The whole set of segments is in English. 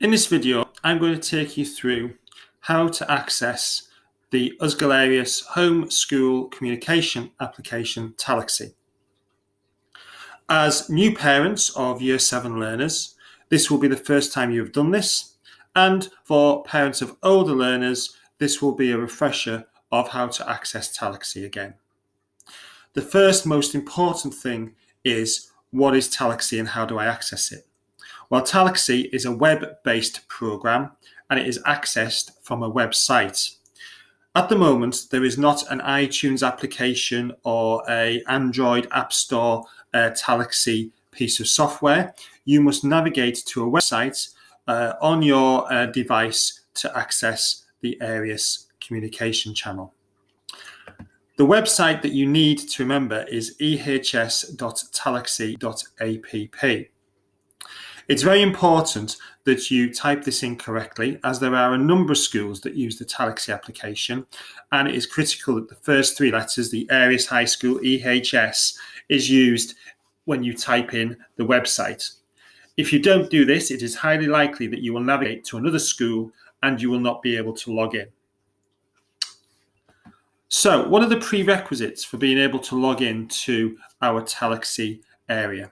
In this video, I'm going to take you through how to access the Usgalarius Home School Communication application Talaxy. As new parents of Year 7 learners, this will be the first time you've done this, and for parents of older learners, this will be a refresher of how to access Talaxy again. The first most important thing is, what is Talaxy and how do I access it? Well, Talaxy is a web-based program and it is accessed from a website. At the moment, there is not an iTunes application or an Android App Store Talaxy piece of software. You must navigate to a website on your device to access the Arius communication channel. The website that you need to remember is ehs.talaxy.app. It's very important that you type this in correctly, as there are a number of schools that use the Talaxy application, and it is critical that the first three letters, the Arius High School EHS, is used when you type in the website. If you don't do this, it is highly likely that you will navigate to another school and you will not be able to log in. So, what are the prerequisites for being able to log in to our Talaxy area?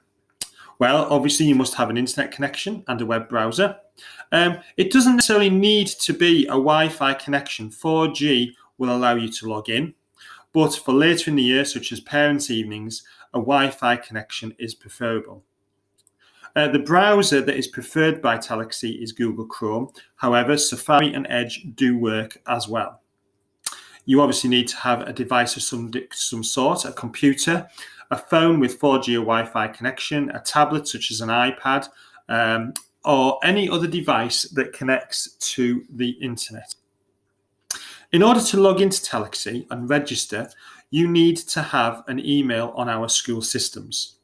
Well, obviously you must have an internet connection and a web browser. It doesn't necessarily need to be a Wi-Fi connection. 4G will allow you to log in, but for later in the year, such as parents' evenings, a Wi-Fi connection is preferable. The browser that is preferred by Talaxy is Google Chrome. However, Safari and Edge do work as well. You obviously need to have a device of some sort, a computer, a phone with 4G or Wi-Fi connection, a tablet such as an iPad, or any other device that connects to the internet. In order to log into Talaxy and register, you need to have an email on our school systems.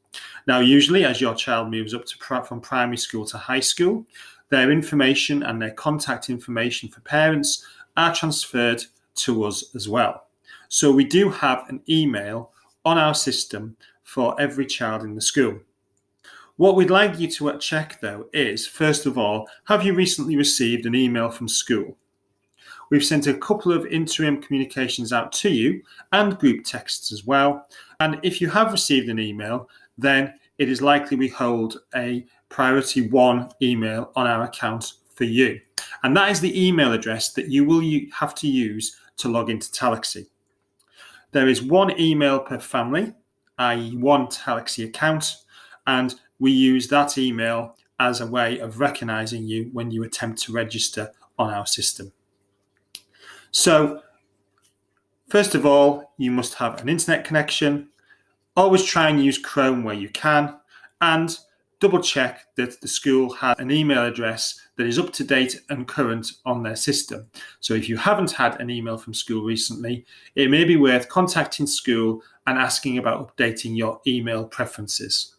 Now, usually as your child moves up from primary school to high school, their information and their contact information for parents are transferred to us as well. So we do have an email on our system for every child in the school. What we'd like you to check though is, first of all, have you recently received an email from school? We've sent a couple of interim communications out to you and group texts as well. And if you have received an email, then it is likely we hold a priority 1 email on our account for you. And that is the email address that you will have to use to log into Talaxy. There is 1 email per family, i.e. 1 Talaxy account, and we use that email as a way of recognizing you when you attempt to register on our system. So, first of all, you must have an internet connection. Always try and use Chrome where you can, and double check that the school has an email address that is up to date and current on their system. So if you haven't had an email from school recently, it may be worth contacting school and asking about updating your email preferences.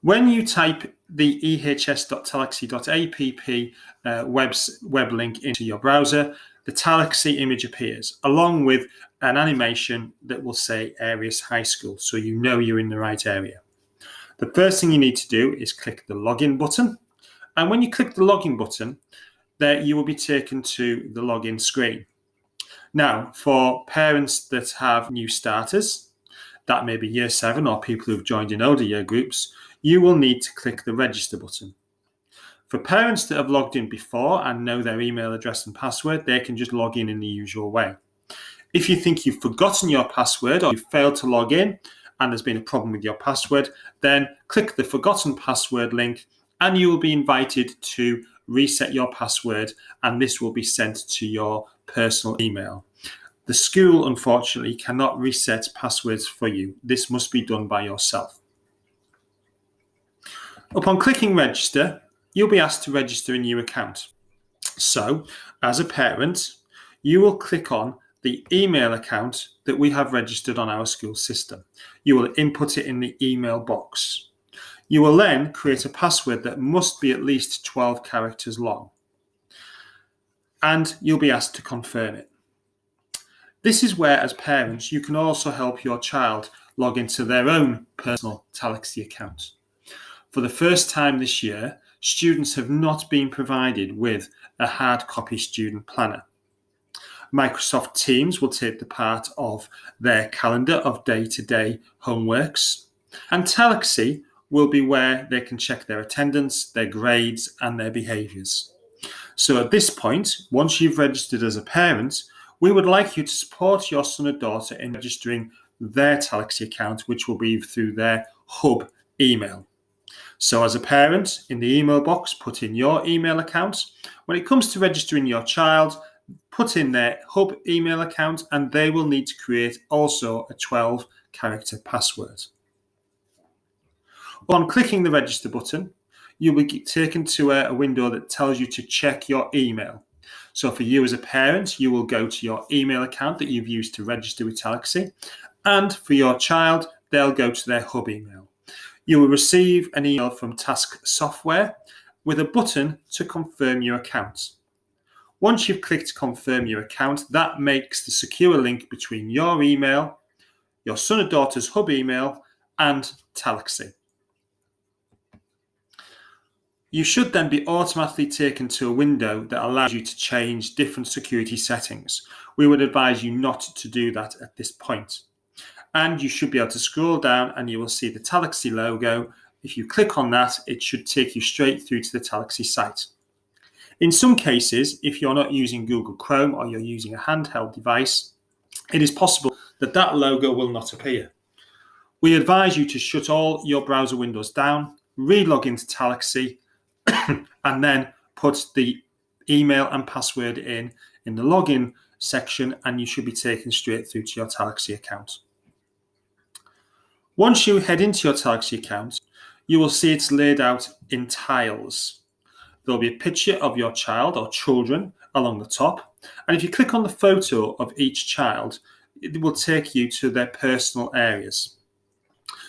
When you type the ehs.talaxy.app web link into your browser, the Talaxy image appears, along with an animation that will say Arius High School, so you know you're in the right area. The first thing you need to do is click the login button. And when you click the login button, there you will be taken to the login screen. Now, for parents that have new starters, that may be Year 7 or people who've joined in older year groups, you will need to click the register button. For parents that have logged in before and know their email address and password, they can just log in the usual way. If you think you've forgotten your password or you've failed to log in, and there's been a problem with your password, then click the forgotten password link and you will be invited to reset your password, and this will be sent to your personal email. The school, unfortunately, cannot reset passwords for you. This must be done by yourself. Upon clicking register, you'll be asked to register a new account. So, as a parent, you will click on the email account that we have registered on our school system. You will input it in the email box. You will then create a password that must be at least 12 characters long. And you'll be asked to confirm it. This is where, as parents, you can also help your child log into their own personal Talaxy account. For the first time this year, students have not been provided with a hard copy student planner. Microsoft Teams will take the part of their calendar of day-to-day homeworks, and Talaxy will be where they can check their attendance, their grades, and their behaviours. So at this point, once you've registered as a parent, we would like you to support your son or daughter in registering their Talaxy account, which will be through their hub email. So as a parent, in the email box, put in your email account. When it comes to registering your child, put in their hub email account, and they will need to create also a 12-character password. On clicking the register button, you will be taken to a window that tells you to check your email. So for you as a parent, you will go to your email account that you've used to register with Talaxy, and for your child, they'll go to their hub email. You will receive an email from Task Software with a button to confirm your account. Once you've clicked confirm your account, that makes the secure link between your email, your son or daughter's hub email, and Talaxy. You should then be automatically taken to a window that allows you to change different security settings. We would advise you not to do that at this point. And you should be able to scroll down and you will see the Talaxy logo. If you click on that, it should take you straight through to the Talaxy site. In some cases, if you're not using Google Chrome or you're using a handheld device, it is possible that that logo will not appear. We advise you to shut all your browser windows down, re-log into Talaxy, and then put the email and password in the login section, and you should be taken straight through to your Talaxy account. Once you head into your Talaxy account, you will see it's laid out in tiles. There'll be a picture of your child or children along the top, and if you click on the photo of each child, it will take you to their personal areas.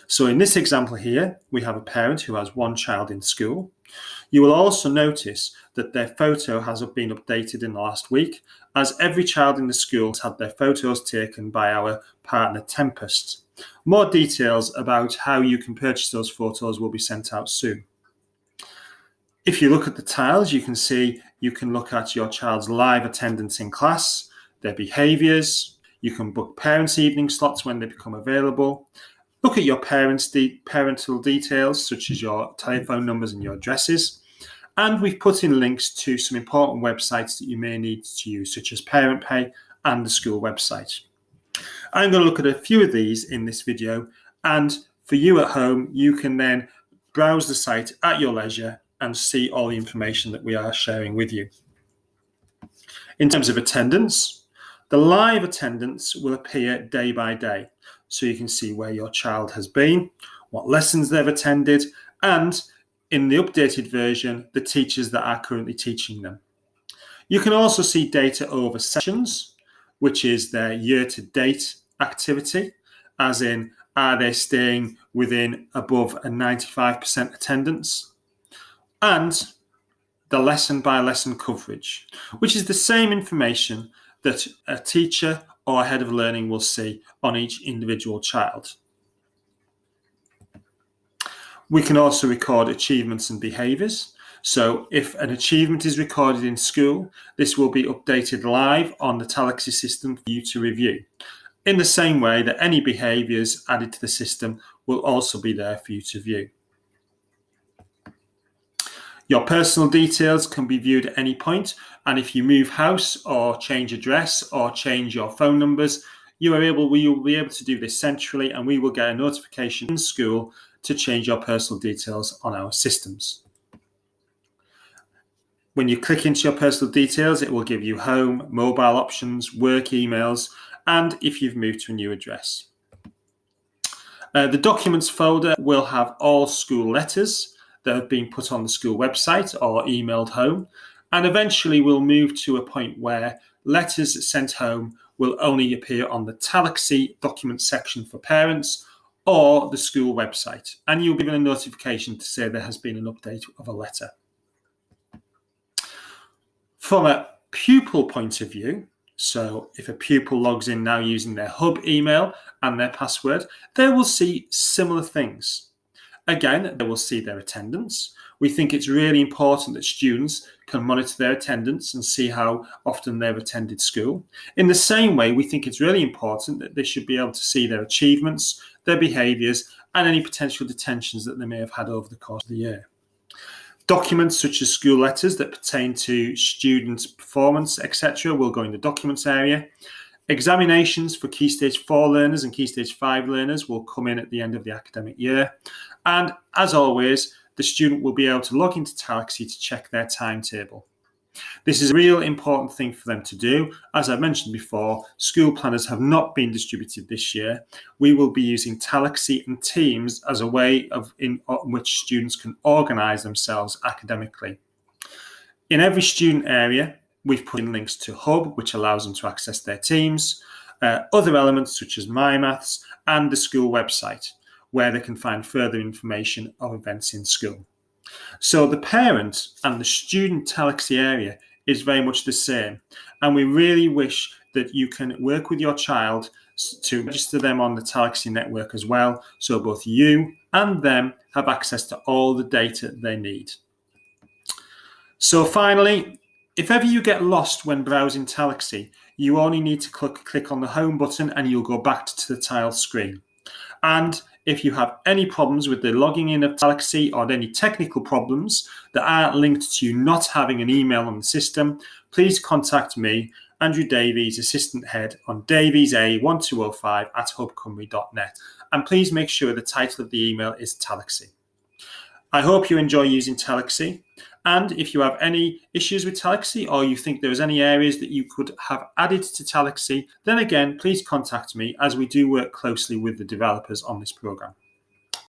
So in this example here, we have a parent who has one child in school. You will also notice that their photo has been updated in the last week, as every child in the school has had their photos taken by our partner Tempest. More details about how you can purchase those photos will be sent out soon. If you look at the tiles, you can see you can look at your child's live attendance in class, their behaviours. You can book parents' evening slots when they become available. Look at your parental details, such as your telephone numbers and your addresses. And we've put in links to some important websites that you may need to use, such as Parent Pay and the school website. I'm going to look at a few of these in this video, and for you at home, you can then browse the site at your leisure and see all the information that we are sharing with you. In terms of attendance, the live attendance will appear day by day. So you can see where your child has been, what lessons they've attended, and in the updated version, the teachers that are currently teaching them. You can also see data over sessions, which is their year-to-date activity, as in, are they staying within above a 95% attendance? And the lesson-by-lesson coverage, which is the same information that a teacher or a head of learning will see on each individual child. We can also record achievements and behaviours. So if an achievement is recorded in school, this will be updated live on the Talaxy system for you to review, in the same way that any behaviours added to the system will also be there for you to view. Your personal details can be viewed at any point, and if you move house or change address or change your phone numbers, we will be able to do this centrally, and we will get a notification in school to change your personal details on our systems. When you click into your personal details, it will give you home, mobile options, work emails, and if you've moved to a new address. The documents folder will have all school letters that have been put on the school website or emailed home, and eventually we'll move to a point where letters sent home will only appear on the Talaxy document section for parents or the school website, and you'll be given a notification to say there has been an update of a letter. From a pupil point of view, so if a pupil logs in now using their hub email and their password, they will see similar things. Again, they will see their attendance, We think it's really important that students can monitor their attendance and see how often they've attended school. In the same way, we think it's really important that they should be able to see their achievements, their behaviours, and any potential detentions that they may have had over the course of the year. Documents such as school letters that pertain to student performance, etc., will go in the documents area. Examinations for Key Stage 4 learners and Key Stage 5 learners will come in at the end of the academic year. And as always, the student will be able to log into Talaxy to check their timetable. This is a real important thing for them to do. As I mentioned before, school planners have not been distributed this year. We will be using Talaxy and Teams as a way in which students can organise themselves academically. In every student area, we've put in links to Hub, which allows them to access their teams, other elements such as MyMaths, and the school website, where they can find further information of events in school. So the parent and the student Talaxy area is very much the same, and we really wish that you can work with your child to register them on the Talaxy network as well, so both you and them have access to all the data they need. So finally, if ever you get lost when browsing Talaxy, you only need to click on the home button and you'll go back to the tile screen. And if you have any problems with the logging in of Talaxy or any technical problems that are linked to you not having an email on the system, please contact me, Andrew Davies, Assistant Head, on daviesa1205@hubcymru.net. And please make sure the title of the email is Talaxy. I hope you enjoy using Talaxy. And if you have any issues with Talaxy or you think there's any areas that you could have added to Talaxy, then again, please contact me as we do work closely with the developers on this program.